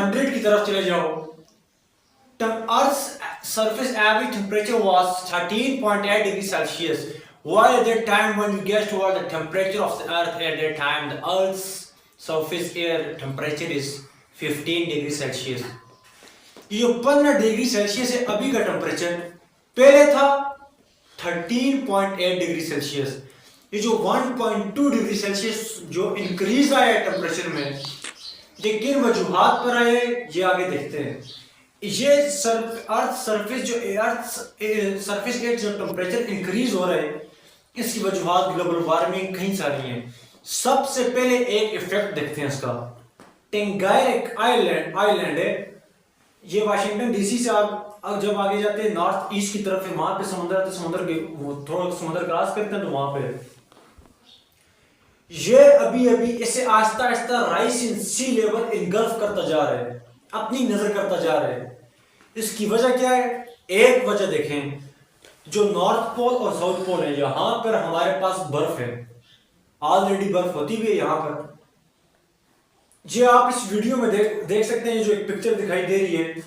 100 की तरफ चले जाओ, Earth's surface average temperature was 13.8 degrees Celsius. While at that time, when you guess toward the temperature of the Earth at that time, the Earth's surface air temperature is 15 degrees Celsius. ये जो 15 degree Celsius है अभी का temperature, पहले था 13.8 degree Celsius. ये जो 1.2 degree Celsius जो इंक्रीज आया है टेम्परेचर में, ये किन वजूहात पर आए ये आगे देखते हैं। ये अर्थ सरफेस एयर जो टेम्परेचर इंक्रीज हो रहा है, इसकी वजूहात ग्लोबल वार्मिंग कई सारी हैं। सबसे पहले एक इफेक्ट देखते हैं इसका। टेंगायर एक आइलैंड है, ये वाशिंगटन डीसी से आप जब आगे जाते हैं नॉर्थ ईस्ट की तरफ है, वहां पे समुद्र आते, समुद्र के थोड़ा समुद्र क्रॉस करते हैं तो वहां पे ये अभी इसे आहिस्ता आहिस्ता rise in sea level engulf करता जा रहा है, अपनी नजर करता जा रहा है। इसकी वजह क्या है? एक वजह देखें, जो नॉर्थ पोल और साउथ पोल है, यहां पर हमारे पास बर्फ है, ऑलरेडी बर्फ होती हुई है यहां पर। ये आप इस वीडियो में देख सकते हैं, जो एक पिक्चर दिखाई दे रही है,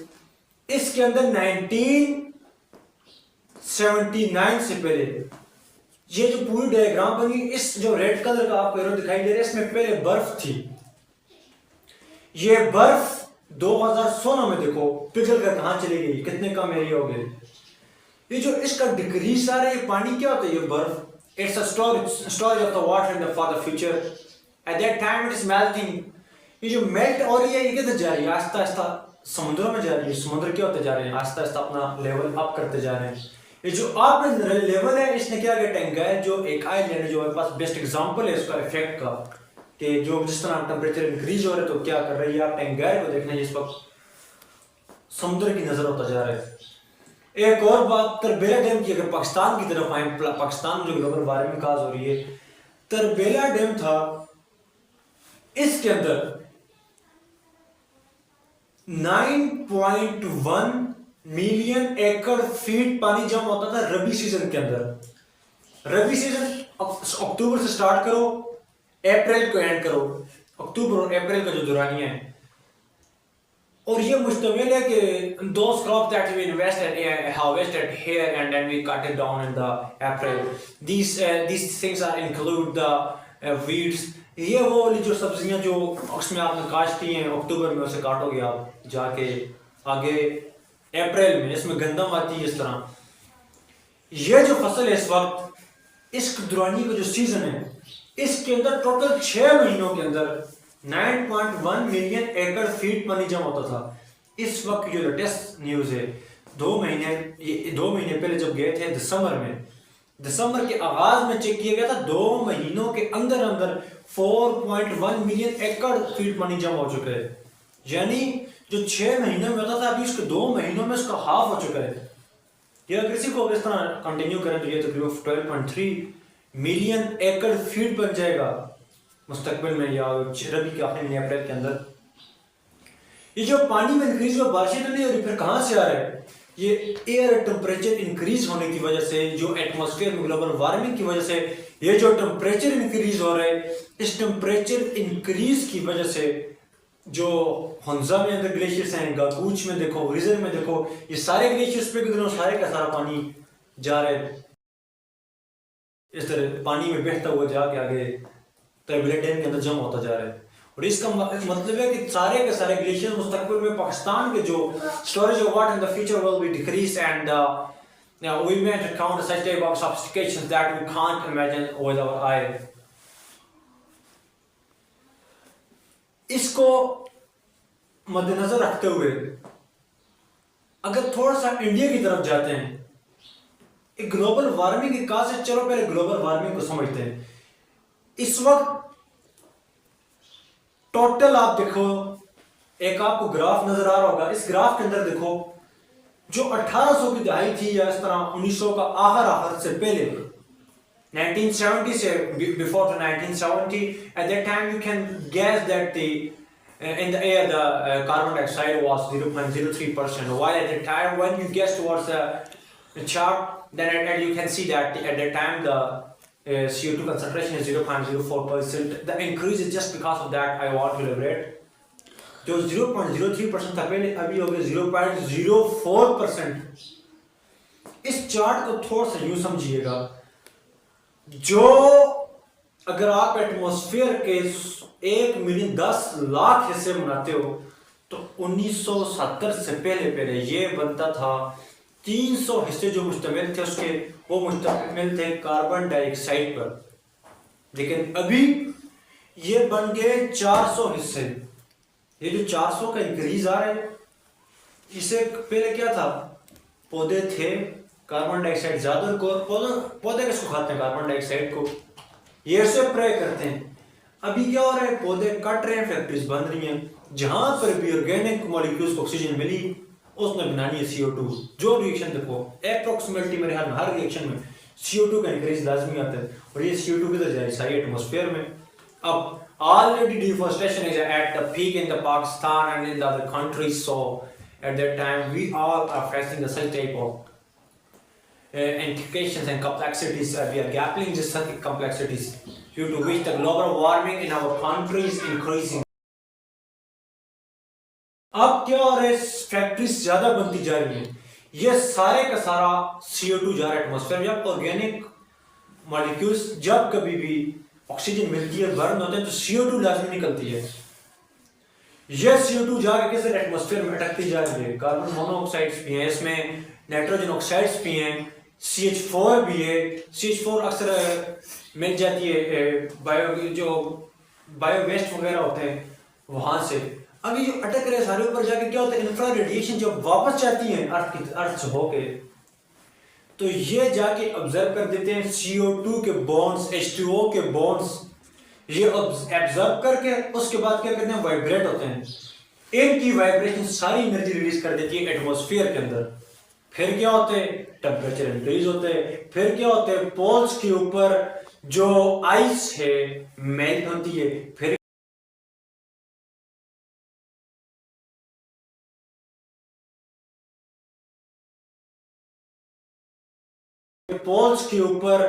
इसके अंदर 1979 से पहले ये जो पूरी डायग्राम बनी, इस जो रेड कलर का आपको एरो दिखाई दे रहा है, इसमें पहले बर्फ थी। ये बर्फ 2016 में देखो पिघल कर कहां चली गई, कितने कम एरिया हो गए। ये जो इसका डिक्रीज आ रहा है, ये पानी क्या होता है? ये बर्फ, it's a storage of the water for the future. At that time it is melting. ये जो मेल्ट हो रही है, ये किधर जा रही है? आहिस्ता आहिस्ता समुद्रों में जा रही है। समुद्र क्या होते जा रहे हैं? आहिस्ता आहिस्ता अपना लेवल अप करते जा रहे हैं। ये जो अप लेवल है, इसने क्या किया? टेंगायर जो एक आइलैंड है, जो हमारे पास बेस्ट एग्जांपल है इसका इफेक्ट का, कि जो जिस तरह टेम्परेचर इंक्रीज हो रहा है तो क्या कर रही है। आप टेंगायर को देखना, जिस वक्त समुद्र की नजर होता जा रहा है। एक और बात, तरबेला डैम की अगर पाकिस्तान की तरफ आए, पाकिस्तान में जो ग्लोबल वार्मिंग काज हो रही है, तरबेला डैम था, इसके अंदर 9.1 मिलियन एकड़ फीट पानी जमा होता था रबी सीजन के अंदर। रबी सीजन अक्टूबर से स्टार्ट करो, अप्रैल को एंड करो, अक्टूबर और अप्रैल का जो दौरानिया है। और ये मुश्तमिल है कि those crops that we invested harvested here and then we cut it down in the April. These things are include the weeds. ये वो वाली जो सब्जियां जो उसमें आपने काश्ती हैं अक्टूबर में, उसे काटोगे आप जाके आगे अप्रैल में, इसमें गंदम आती है। इस तरह ये जो फसल है इस वक्त, इस दौरानी का जो सीजन है, इसके अंदर टोटल 6 महीनों के अंदर 9.1 मिलियन एकड़ फीट पानी जमा होता था। इस वक्त जो लेटेस्ट न्यूज है, 2 महीने पहले जब गए थे दिसंबर के आगाज में चेक किया गया था, 2 महीनों के अंदर अंदर 4.1 मिलियन एकड़ फीट पानी जमा हो चुका है। यानी जो 6 महीनों में होता था, अभी उसके 2 महीनों में उसका हाफ हो चुका है। ये अगर इसी को इस तरह कंटिन्यू करें तो ये तकरीबन 12.3 मिलियन एकड़ फीट बन जाएगा मुस्तकबिल में, या रबी के आखिरी महीने अप्रैल के अंदर। ये जो पानी में इंक्रीज हुआ, बारिशें तो नहीं हो रही, फिर कहां से आ रहा है? ये एयर टेम्परेचर इंक्रीज होने की वजह से, जो एटमॉस्फेयर में ग्लोबल वार्मिंग की वजह से ये जो टेम्परेचर इंक्रीज हो रहा है, इस टेम्परेचर इंक्रीज की वजह से जो हंजा में अंदर ग्लेशियर्स हैं, गागूच में देखो, रिजर में देखो, ये सारे ग्लेशियर्स पे किधरों सारे का सारा पानी जा रहा है, इस तरह पानी में बहता हुआ जाके आगे तरबेला डैम के अंदर जमा होता जा रहा है। और इसका मतलब है कि सारे के सारे ग्लेशियर मुस्तकबिल में पाकिस्तान के जो storage of water in the future will be decrease and we may encounter such type of sophistications that we can't imagine with our eye. इसको मद्देनजर रखते हुए अगर थोड़ा सा इंडिया की तरफ जाते हैं, एक ग्लोबल वार्मिंग के काज से, चलो पहले ग्लोबल वार्मिंग को समझते हैं। इस वक्त टोटल आप देखो, एक आपको ग्राफ नजर आ रहा होगा, इस ग्राफ के अंदर देखो, जो 1800 की दहाई थी या इस तरह 1900 का आखिर से पहले, 1970 से before to 1970, at that time you can guess that in the air the carbon dioxide was 0.03%, while at the time when you guess towards the chart, then you can see that at that time the CO2 concentration is 0.04%. The increase is just because of that. I want to elaborate. जो 0.03% था पहले, अभी हो गया 0.04%। इस chart को थोड़ा सा यूं समझिएगा, जो अगर आप एटमॉस्फेयर के 1 मिलियन 10 लाख हिस्से बनाते हो तो 1970 से पहले ये बनता था 300 हिस्से जो मुश्तमिल थे उसके, वो मुश्तमिल थे कार्बन डाइऑक्साइड पर, लेकिन अभी ये बन गए 400 हिस्से। ये जो 400 का इंक्रीज आ रहा है, इसे पहले क्या था, पौधे थे, कार्बन डाइऑक्साइड ज्यादा को, पौधे किसको खाते हैं, कार्बन डाइऑक्साइड को, ये से प्रे करते हैं। अभी क्या हो रहा है, पौधे कट रहे हैं, फैक्ट्रीज बन रही हैं, जहां पर भी ऑर्गेनिक मॉलिक्यूल्स को ऑक्सीजन मिली उसने बनानी है CO2। जो रिएक्शन देखो अप्रोक्सीमेटली मेरे ख्याल में हर रिएक्शन में CO2 का इंक्रीज लाजमी आता है, और ये CO2 किधर जाए, सारी एटमॉस्फेयर में। अब already deforestation is at the peak in the Pakistan and in the other countries, so at that time we all are facing the such type of implications and complexities. We are grappling with such complexities due to which the global warming in our country is increasing. अब क्या हो रहा है, factories ज्यादा बनती जा रही हैं, ये सारे का सारा CO2 जा रहा है एटमॉस्फेयर में। जब ऑर्गेनिक मॉलिक्यूल्स जब कभी भी ऑक्सीजन मिलती है, बर्न होते हैं, तो CO2 लाजमी निकलती है। यह CO2 जाकर किस एटमॉस्फेयर में अटकती जा रही है, कार्बन मोनोऑक्साइड्स भी हैं इसमें, नाइट्रोजन ऑक्साइड्स भी हैं, CH4 भी है। CH4 अक्सर मिल जाती है जो बायो वेस्ट वगैरह होते हैं वहां से। अभी जो अटक रहे सारे ऊपर जाके क्या होता है, इंफ्रा रेडिएशन जब वापस जाती है अर्थ से होके, तो ये जाके ऑब्जर्व कर देते हैं CO2 के बॉन्ड्स, H2O के बॉन्ड्स, ये ऑब्जर्व करके उसके बाद क्या करते हैं, वाइब्रेट होते हैं। इनकी वाइब्रेशन सारी एनर्जी रिलीज कर देती है एटमॉस्फेयर के अंदर। फिर क्या होते हैं, टेम्परेचर इंक्रीज होते हैं। फिर क्या होते हैं, पोल्स के ऊपर जो आइस है मेल्ट होती है। फिर पोल्स के ऊपर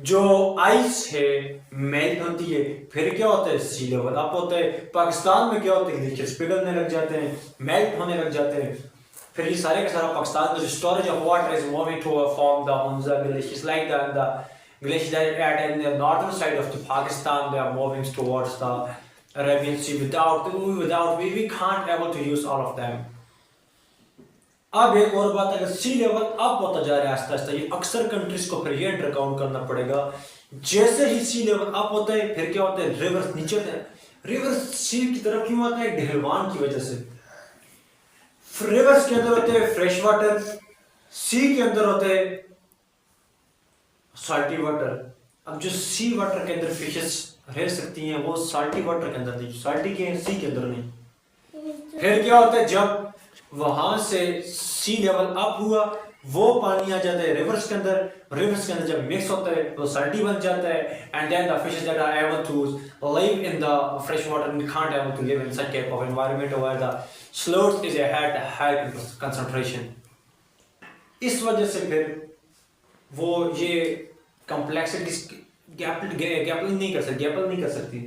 जो आइस है मेल्ट होती है। फिर क्या होता है, सी लेवल अप होता है। पाकिस्तान में क्या होता है, ग्लेशियर्स पिघलने लग जाते हैं, मेल्ट होने लग जाते हैं। फिर ये सारे का सारा पाकिस्तान का जो storage of water is moving to form the Hunza glaciers, like the glaciers at in the northern side of the Pakistan, they are moving towards the Arabian Sea. Without we can't able to use all of them. अब एक और बात, अगर सी level up होता जा रहा है आस्ता आस्ता, ये अक्सर कंट्रीज को फिर ये अंडर काउंट करना पड़ेगा। जैसे ही सी लेवल अप होता है, फिर क्या होता है, रिवर्स नीचे होता है। रिवर्स सी की तरफ क्यों आता है, ढलवान की वजह से। रिवर्स के अंदर होते हैं फ्रेश वाटर, सी के अंदर होते हैं साल्टी वाटर। अब जो सी वाटर के अंदर फिशेस रह सकती हैं वो साल्टी वाटर के अंदर नहीं, साल्टी के सी के अंदर नहीं। फिर क्या होता है, जब वहां से सी लेवल अप हुआ, वो पानी आ जाता है रिवर्स के अंदर। रिवर्स के अंदर जब मिक्स होता है तो साल्टी बन जाता है, and then the fishes that are able to live in the fresh water can't able to live in such type of environment where the salts is at high concentration. इस वजह से फिर वो ये कॉम्प्लेक्सिटीज गैपल नहीं कर सकती।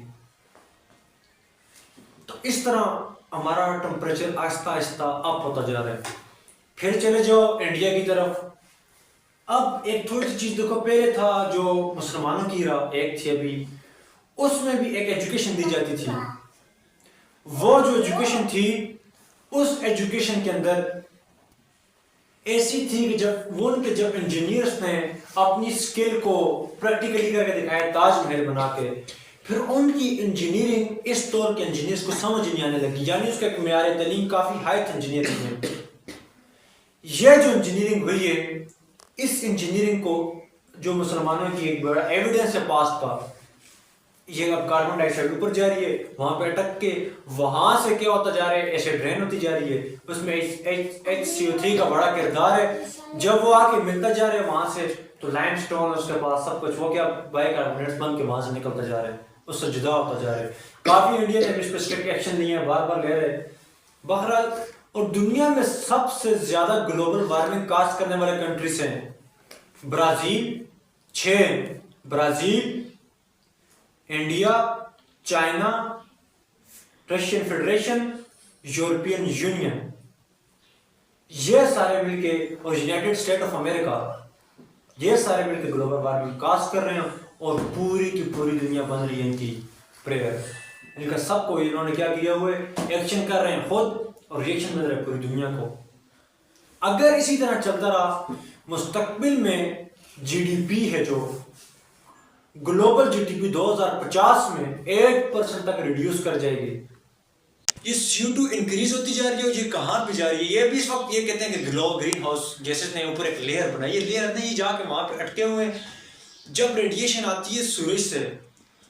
तो इस तरह हमारा टेम्परेचर आहिस्ता आहिस्ता अप होता जा रहा है। फिर चले जाओ इंडिया की तरफ। अब एक थोड़ी सी चीज देखो, पहले था जो मुसलमानों की एक थी, अभी उसमें भी एक एजुकेशन दी जाती थी। वो जो एजुकेशन थी, उस एजुकेशन के अंदर ऐसी थी कि जब इंजीनियर्स ने अपनी स्किल को प्रैक्टिकली करके दिखाया, ताजमहल बना के, फिर उनकी इंजीनियरिंग इस दौर के इंजीनियर्स को समझ नहीं आने लगी, यानी उसका म्यार तालीम काफी हाई था इंजीनियरिंग में। यह जो इंजीनियरिंग हुई है, इस इंजीनियरिंग को जो मुसलमानों की एक बड़ा एविडेंस है पास्ट का, ये अब कार्बन डाइऑक्साइड ऊपर जा रही है, वहां पे अटक के वहां से क्या होता जा रहा है, ऐसे ड्रेन होती जा रही है। उसमें HCO3 का बड़ा किरदार है। जब वो आके मिलता जा रहा है वहां से, तो लाइमस्टोन उसके पास सब कुछ, वो क्या बाइकार्बोनेट्स बन के वहां से निकलता जा रहा है, उससे जुदा होता जा रहा है। काफी इंडिया ने इस पर स्ट्रिक्ट एक्शन लिए हैं, बार बार ले रहे हैं। बहरहाल, और दुनिया में सबसे ज्यादा ग्लोबल वार्मिंग कास्ट करने वाले कंट्रीज हैं Brazil 6, Brazil, India, China, Russian federation, European union, ये सारे मिलके और यूनाइटेड स्टेट ऑफ अमेरिका, ये सारे मिलके ग्लोबल वार्मिंग कास्ट कर रहे हैं और पूरी की पूरी दुनिया बन रही है इनकी प्रेयर। इनका सबको इन्होंने क्या किया हुआ है, एक्शन कर रहे हैं खुद और रिएक्शन मिल रहा है पूरी दुनिया को। अगर इसी तरह चलता रहा मुस्तकबिल में जीडीपी है जो ग्लोबल जीडीपी 2050 में 8% तक रिड्यूस कर जाएगी। ये CO2 इंक्रीज होती जा रही है और ये कहाँ पे जा रही है, ये भी इस वक्त ये कहते हैं कि ग्रीन हाउस गैसेस ने ऊपर एक लेयर बनाई, ये लेयर नहीं जाके वहां पे अटके हुए हैं। जब रेडिएशन आती है सूरज से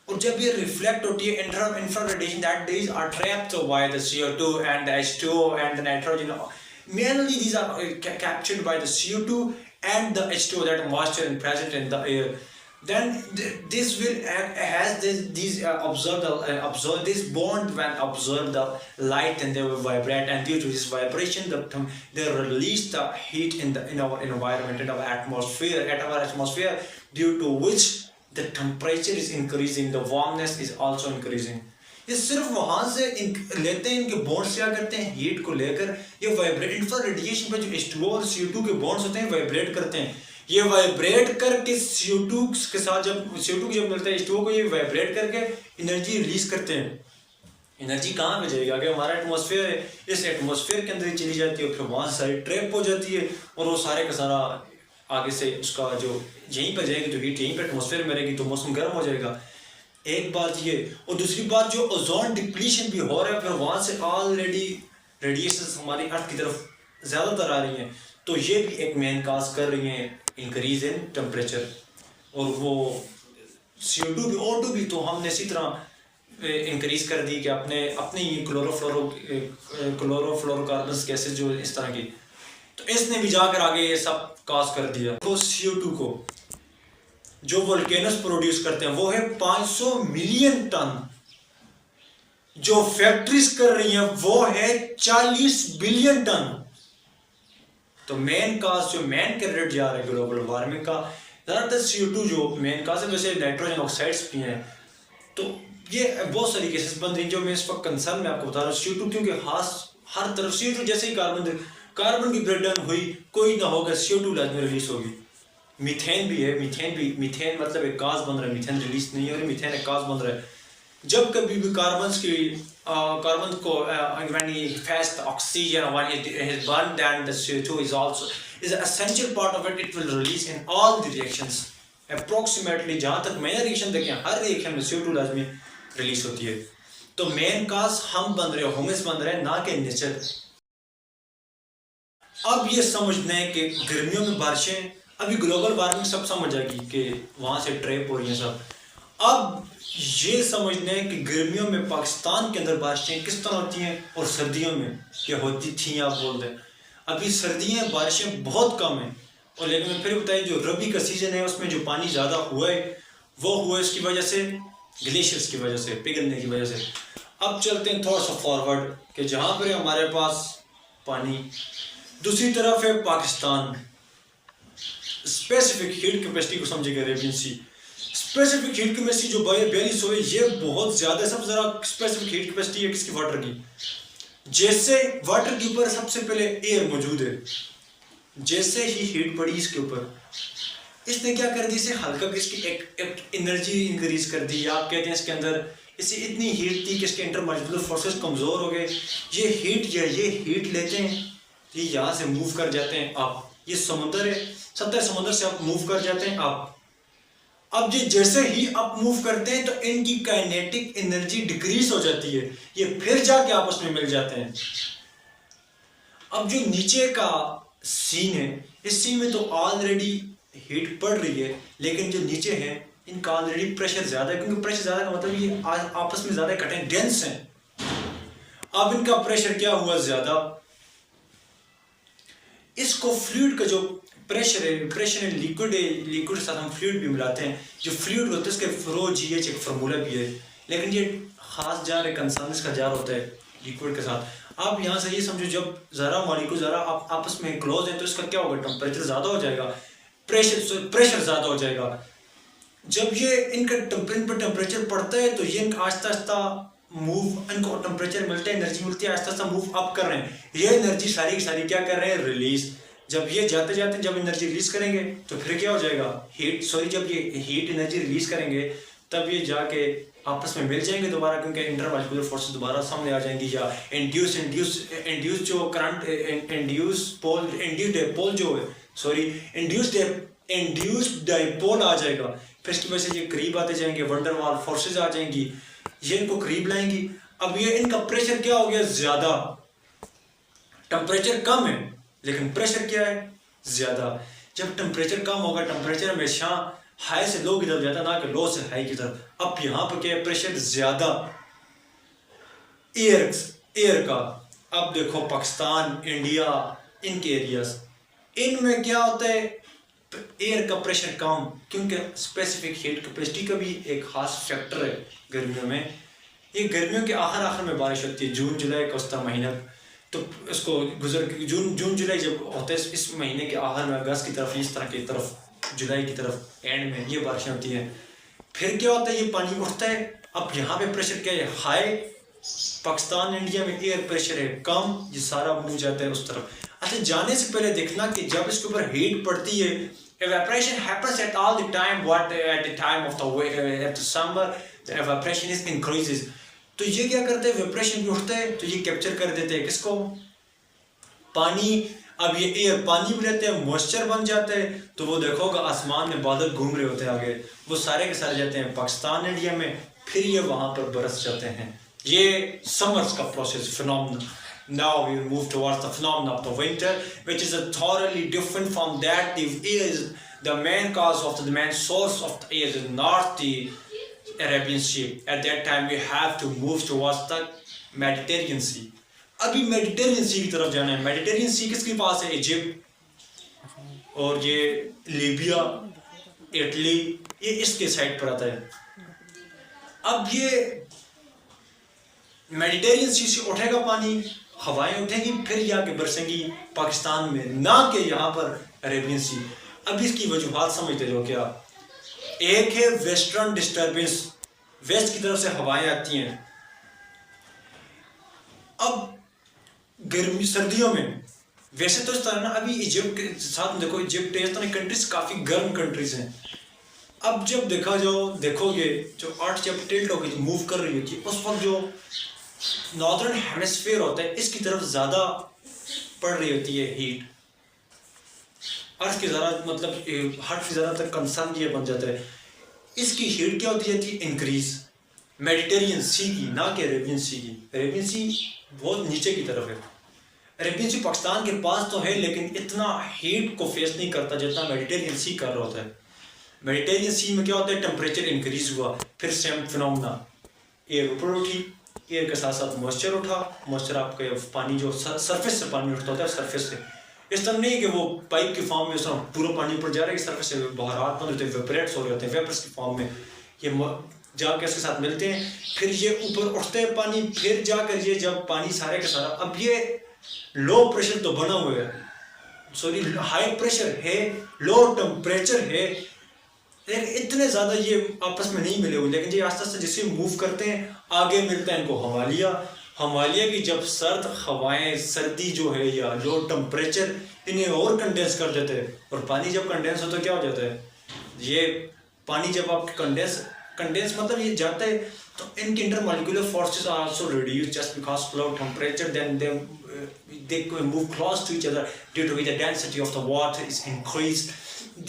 और जब ये रिफ्लेक्ट होती है infra radiation, that these are trapped by the CO2 and the H2O and the nitrogen, mainly these are captured by the CO2 and the H2O, that moisture and present in the air. Then this will has these absorb this bond when absorb the light and they will vibrate, and due to this vibration they release the heat in our environment, in our atmosphere, due to which the temperature is increasing, the warmness is also increasing. ये सिर्फ वहां से लेते हैं, इनके bonds क्या करते हैं, हीट को लेकर ये वाइब्रेट, इंफ्रा रेडिएशन पर जो H2O और CO2 के बॉन्ड्स होते हैं वाइब्रेट करते हैं। ये वाइब्रेट करके CO2 के साथ जब CO2 जब मिलता है H2O को, ये वाइब्रेट करके एनर्जी रिलीज करते हैं। एनर्जी कहाँ पे जाएगी, आगे हमारा एटमॉस्फेयर है, इस एटमॉस्फेयर के अंदर ही चली जाती है और फिर वहां से सारी ट्रैप हो जाती है और वो सारे का सारा आगे से उसका जो यहीं पर जाएगी तो हीट यहीं पर एटमॉस्फेयर में रहेगी तो मौसम गर्म हो जाएगा। एक बात ये, और दूसरी बात जो ओजोन डिप्लीशन भी हो रहा है, फिर वहां से ऑलरेडी रेडिएशन हमारी अर्थ की तरफ ज़्यादातर आ रही हैं, तो ये भी एक मेन काज कर रही हैं इंक्रीज इन टेम्परेचर। और वो CO2 भी O2 भी तो हमने इसी तरह इंक्रीज कर दी कि अपने ये क्लोरोफ्लोरोकार्बन गैसेस जो इस तरह की, तो इसने भी जाकर आगे ये सब काज कर दिया। तो CO2 को जो वोल्केनोस प्रोड्यूस करते हैं वो है 500 मिलियन टन, जो फैक्ट्रीज कर रही हैं वो है 40 बिलियन टन। तो मेन काज जो मेन कैरेट जा रहा है ग्लोबल वार्मिंग का, ज़्यादातर CO2 जो मेन काज है, वैसे नाइट्रोजन ऑक्साइड्स भी हैं। तो ये बहुत सारी केसेस बन रही जो मैं इस वक्त कंसर्न में आपको बता रहा हूँ CO2, क्योंकि हर तरफ CO2 जैसे ही कार्बन की ब्रेकडाउन हुई कोई ना होगा CO2 लाजमी रिलीज होगी। मीथेन भी है, मीथेन मतलब एक गाज बन रहा है, मीथेन रिलीज नहीं हो रही, मीथेन एक गाज बन रहा है। जब कभी भी कार्बन को when he has the oxygen, when it is burned, then the CO2 is also is an essential part of it. It will release in all the reactions approximately, जहाँ तक मैंने रिएक्शन देखे हर रिएक्शन में CO2 लाजमी release होती है। तो main काज हम बन रहे हो, ह्यूमंस बन रहे हैं, ना कि नेचर। अब ये समझना है कि गर्मियों में बारिशें, अभी ग्लोबल वार्मिंग सब समझ आएगी कि वहां से ट्रैप हो रही हैं सब। अब ये समझना है कि गर्मियों में पाकिस्तान के अंदर बारिशें किस तरह होती हैं और सर्दियों में क्या होती थी, आप बोल दें। अभी सर्दियाँ बारिशें बहुत कम हैं, और लेकिन मैं फिर बताइए जो रबी का सीजन है उसमें जो पानी ज़्यादा हुआ है वो हुआ इसकी वजह से, ग्लेशियर्स की वजह से, पिघलने की वजह से। अब चलते हैं थोड़ा सा फॉरवर्ड कि जहाँ पर हमारे पास पानी, दूसरी तरफ है पाकिस्तान। स्पेसिफिक हीट कैपेसिटी को समझेगा, अरेबियन सी स्पेसिफिक हीट कैपेसिटी जो 4200 है, ये बहुत ज़्यादा है। सबसे ज़्यादा स्पेसिफिक हीट कैपेसिटी है किसकी, वाटर की। जैसे वाटर के ऊपर सबसे पहले एयर मौजूद है, जैसे ही हीट पड़ी इसके ऊपर, इसने क्या कर दी, इसे हल्का इसकी एक एनर्जी इंक्रीज कर दी। आप कहते हैं इसके अंदर इसे इतनी हीट थी कि इसके इंटरमॉलिक्यूलर फोर्सेस कमज़ोर हो गए। ये हीट लेते हैं, ये यहाँ से मूव कर जाते हैं अप। ये समुद्र है, 70 समुद्र से आप मूव कर जाते हैं अप। अब ये जैसे ही अप मूव करते हैं तो इनकी काइनेटिक एनर्जी डिक्रीज हो जाती है, ये फिर जाके आपस में मिल जाते हैं। अब जो नीचे का सीन है, इस सीन में तो ऑलरेडी हीट पड़ रही है, लेकिन जो नीचे है इनका ऑलरेडी प्रेशर ज्यादा है, क्योंकि प्रेशर ज्यादा का मतलब ये आपस में ज्यादा इकट्ठे डेंस हैं। अब इनका प्रेशर क्या हुआ ज्यादा, इसको फ्लूइड का जो प्रेशर है लिक्विड के साथ हम फ्लूइड भी मिलाते हैं। जो फ्लूइड होता है इसके फ्लो GH एक फार्मूला भी है, लेकिन ये खास जार है, कंसर्न का जार होता है लिक्विड के साथ। आप यहाँ से ये समझो, जब ज़रा मॉलिक्यूल ज़रा आपस में क्लोज है तो इसका क्या होगा, टेम्परेचर ज़्यादा हो जाएगा, प्रेशर ज़्यादा हो जाएगा। जब ये इनका टेम्परेचर पड़ता है तो ये आहिस्ता आहिस्ता मूव, इनको टेम्परेचर मिलता है, एनर्जी मिलती है, आस्ते आस्ते मूव अप कर रहे हैं। ये एनर्जी सारी की सारी क्या कर रहे हैं, रिलीज। जब ये जाते जाते जब एनर्जी रिलीज करेंगे तो फिर क्या हो जाएगा, जब ये हीट एनर्जी रिलीज करेंगे तब ये जाके आपस में मिल जाएंगे दोबारा, क्योंकि इंटरमॉलिक्यूलर फोर्सेस दोबारा सामने आ जाएंगी, या इंड्यूस जो करंट इंड्यूस्ड डाइपोल आ जाएगा। फिर इसकी वजह से ये करीब आते जाएंगे, वंडरवाल फोर्सेस आ जाएंगी, ये इनको करीब लाएंगी। अब ये इनका प्रेशर क्या हो गया, ज्यादा। टेम्परेचर कम है लेकिन प्रेशर क्या है, ज्यादा। जब टेम्परेचर कम होगा, टेम्परेचर हमेशा हाई से लो की तरफ जाता है, ना कि लो से हाई की तरफ। अब यहाँ पर क्या है, प्रेशर ज्यादा एयर का। अब देखो पाकिस्तान, इंडिया, इनके एरियाज, इनमें क्या होता है, एयर का प्रेशर कम, क्योंकि स्पेसिफिक हीट कैपेसिटी का भी एक खास फैक्टर है गर्मियों में। ये गर्मियों के आखिर में बारिश होती है, जून जुलाई का उसका महीना, तो इसको जून जुलाई जब होता है, इस महीने के आखिर में, अगस्त की तरफ, इस तरह की तरफ, जुलाई की तरफ एंड में ये बारिशें होती हैं। फिर क्या होता है, ये पानी उठता है। अब यहाँ पे प्रेशर क्या है, हाई। पाकिस्तान इंडिया में एयर प्रेशर है कम, ये सारा मूव जाता है उस तरफ। अच्छा, जाने से पहले देखना कि जब इसके ऊपर हीट पड़ती है, evaporation happens at all the time, at the time of the summer, the evaporation is increases। तो ये क्या करते हैं, evaporation भी उठता है तो ये कैप्चर कर देते हैं किसको, पानी। अब ये एयर पानी भी रहते हैं, मॉइस्चर बन जाते हैं, तो वो देखोगे आसमान में बादल घूम रहे होते हैं आगे, वो सारे के सारे जाते हैं पाकिस्तान इंडिया में, फिर ये वहां पर बरस जाते हैं। ये समर्स का process, phenomena. Now we move towards the phenomenon of the winter, which is a thoroughly different from that. The main cause of the main source of the air is north the Arabian Sea. At that time we have to move towards the Mediterranean Sea. अभी Mediterranean सी की तरफ जाना है। Mediterranean सी किसके पास है, Egypt और ये Libya, Italy, ये इसके साइड पर आता है। अब ये मेडिटेरियन सी से उठेगा पानी, हवाएं उठेंगी, फिर जाके बरसेंगी पाकिस्तान में, ना कि यहाँ पर अरेबियन सी। अब इसकी वजूहात समझते हो क्या, एक है वेस्टर्न डिस्टर्बेंस, वेस्ट की तरफ से हवाएं आती हैं। अब गर्मी सर्दियों में वैसे तो इस तरह ना, अभी इजिप्ट के साथ देखो, इजिप्ट इस तरह कंट्रीज काफी गर्म कंट्रीज हैं। अब जब देखोगे जो अर्थ जब टिल्ट होगी, जो मूव कर रही होती है, उस वक्त जो नॉर्दर्न हेमिस्फीयर होता है, इसकी तरफ ज्यादा पड़ रही होती है हीट। अर्थ की ज़रा मतलब हद से ज़्यादातर कंसर्न ये बन जाता है, इसकी हीट क्या होती जाती है, इंक्रीज। मेडिटेरियन सी की, ना कि अरेबियन सी की। अरेबियन सी बहुत नीचे की तरफ है। अरेबियन सी पाकिस्तान के पास तो है, लेकिन इतना हीट को फेस नहीं करता जितना मेडिटेरियन सी कर रहा होता है। मेडिटेरियन सी में क्या होता है, टेम्परेचर इंक्रीज हुआ, फिर सेम फिनोमेना, एयर ऊपर उठी, एयर के साथ साथ मॉइस्चर उठा। मॉइस्चर आपके पानी जो सरफेस से पानी उठता होता है, सरफेस से, इस तरह नहीं कि वो पाइप की फॉर्म में पूरा पानी ऊपर जा रहा है, सरफेस से बहरात बंद होते हैं, वेपरेट्स हो रहे होते हैं, वेपर्स की फॉर्म में ये जाकर इसके साथ मिलते हैं, फिर ये ऊपर उठते हैं पानी, फिर जाकर ये जब पानी सारे का सारा, अब ये लो प्रेशर तो बना हुआ है, सॉरी हाई प्रेशर है, लो टेम्परेचर है, लेकिन इतने ज़्यादा ये आपस में नहीं मिले हुए। लेकिन ये आस्ते आस्ते जैसे मूव करते हैं, आगे मिलता है इनको हिमालय की जब सर्द हवाएं, सर्दी जो है या लो टेम्परेचर इन्हें और कंडेंस कर देते हैं। और पानी जब कंडेंस होता है क्या हो जाता है, ये पानी जब आप कंडेंस मतलब ये जाता है, तो इनके intermolecular forces are also reduce just because low temperature, then they move close to each other due to the density of the water is increased.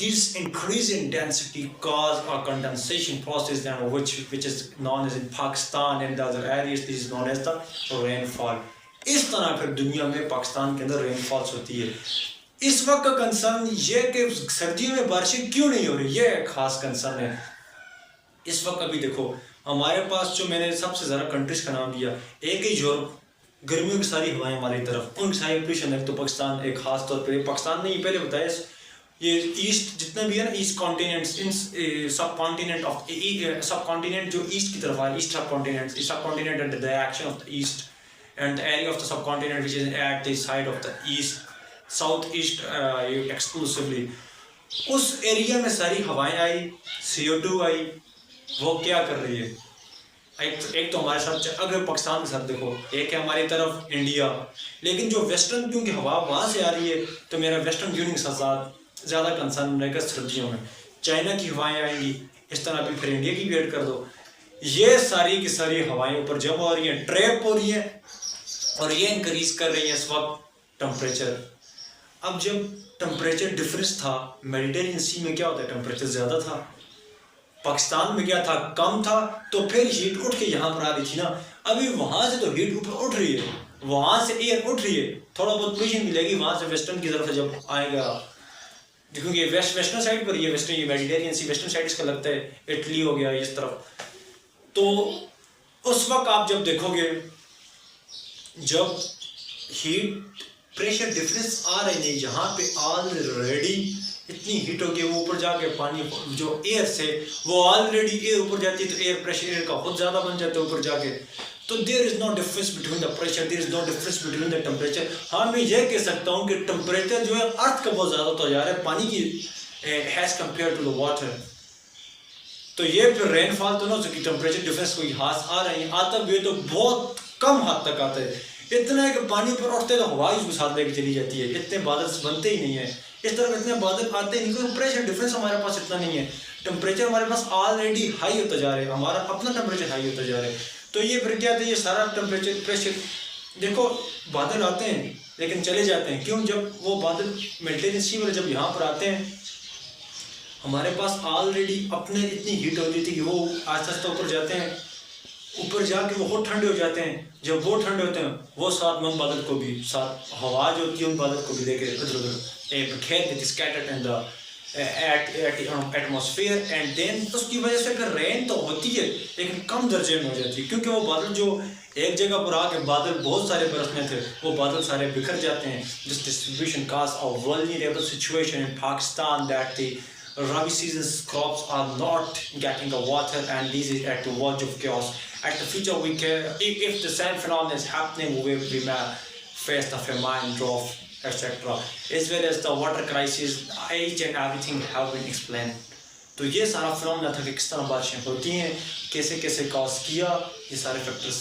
This increase in density cause a condensation process, then which is known as in Pakistan and the other areas, this is known as the rainfall. इस तरह फिर दुनिया में पाकिस्तान के अंदर rainfalls होती है। इस वक्त का कंसर्न ये कि सर्दियों में बारिशें क्यों नहीं हो रही, ये एक खास कंसर्न है। इस वक्त अभी देखो हमारे पास जो मैंने सबसे ज़्यादा कंट्रीज का नाम दिया, एक है यूरोप, गर्मियों की सारी हवाएं हमारी तरफ, उनकी सारी पोल्यूशन है। तो पाकिस्तान एक खास तौर पे, पाकिस्तान नहीं पहले बताया, ये ईस्ट जितने भी है ना, ईस्ट कॉन्टिनेंट्स, इन सब कॉन्टिनेंट ऑफ सब कॉन्टिनेंट जो ईस्ट की तरफ है, ईस्ट सब continent at the direction of the east and the area of the sub continent which is at the side of the east, south east exclusively, उस area में सारी हवाएं आई, CO2 आई, वो क्या कर रही है, एक तो हमारे साथ, अगर पाकिस्तान के साथ देखो, एक है हमारी तरफ इंडिया, लेकिन जो वेस्टर्न क्योंकि हवा वहाँ से आ रही है, तो मेरा वेस्टर्न यूनियन के साथ ज़्यादा कंसर्न रहेगा सर्दियों में। चाइना की हवाएं आएंगी, इस तरह भी फिर इंडिया की वेट कर दो। ये सारी की सारी हवाएं ऊपर जमा हो रही हैं, ट्रैप हो रही हैं, और ये इंक्रीज कर रही है इस वक्त टेम्परेचर। अब जब टेम्परेचर डिफरेंस था, मेडिटेरियन सी में क्या होता है, टेम्परेचर ज़्यादा था, पाकिस्तान में क्या था, कम था, तो फिर हीट उठ के यहाँ पर आ रही थी ना। अभी वहाँ से तो हीट ऊपर उठ रही है, वहाँ से एयर उठ रही है, थोड़ा बहुत पोजिशन मिलेगी वहाँ से वेस्टर्न की तरफ से जब आएगा, क्योंकि वेस्टर्न साइड पर ये वेस्टर्न, ये मेडिटेरियन सी वेस्टर्न साइड इसका लगता है, इटली हो गया इस तरफ। तो उस वक्त आप जब देखोगे, जब हीट प्रेशर डिफरेंस आ रहे हैं, यहाँ पे ऑलरेडी इतनी हीट होगी, वो ऊपर जाके पानी जो एयर से, वो ऑलरेडी एयर ऊपर जाती है, तो एयर प्रेशर एयर का बहुत ज़्यादा बन जाता है ऊपर जाके। तो there is no difference between the pressure, there is no difference between the temperature. हाँ, मैं ये कह सकता हूँ कि टेम्परेचर जो है अर्थ का बहुत ज़्यादा तो जा रहा है पानी की has compare to the water. तो ये फिर रेनफॉल तो ना हो सकी, टेम्परेचर डिफरेंस कोई हाथ आ रही है, आता भी तो बहुत कम हद तक आता है, इतना है कि पानी ऊपर उठते तो हवा ही साथ लेके चली जाती है, इतने बादल बनते ही नहीं है, इस तरफ इतने बादल आते नहीं, क्योंकि प्रेशर डिफरेंस हमारे पास इतना नहीं है, टेम्परेचर हमारे पास ऑलरेडी हाई होता जा रहा है, हमारा अपना टेम्परेचर हाई होता जा रहा है। तो ये फिर क्या था, ये सारा टेम्परेचर प्रेशर देखो, बादल आते हैं लेकिन चले जाते हैं, क्यों, जब वो बादल मेल्टेरियन सी वाले जब यहाँ पर आते हैं, हमारे पास ऑलरेडी अपने इतनी हीट होती थी कि वो आस्ते आस्ते ऊपर जाते हैं, ऊपर जाके वो बहुत ठंडे हो जाते हैं, जब वो ठंडे होते हैं वो साथ में बादल को भी, साथ हवा जो होती है उन बादल को भी लेके इधर उधर खेल देती, scattered in the atmosphere, and then उसकी वजह से फिर रेन तो होती है लेकिन कम दर्जे में हो जाती है, क्योंकि वो बादल जो एक जगह पर आके बादल बहुत सारे बरसने थे, वो बादल सारे बिखर जाते हैं। This distribution cause a vulnerable situation in Pakistan that the Rabi season's crops are not getting the water, and this is at the verge of chaos. At the future, we can, if the same phenomenon is happening, we may face the famine, drought, etc. As well as the water crisis, each and everything have been explained. तो ये सारा phenomena था कि किस तरह बारिशें होती हैं, कैसे कैसे कॉज किया, ये सारे फैक्टर्स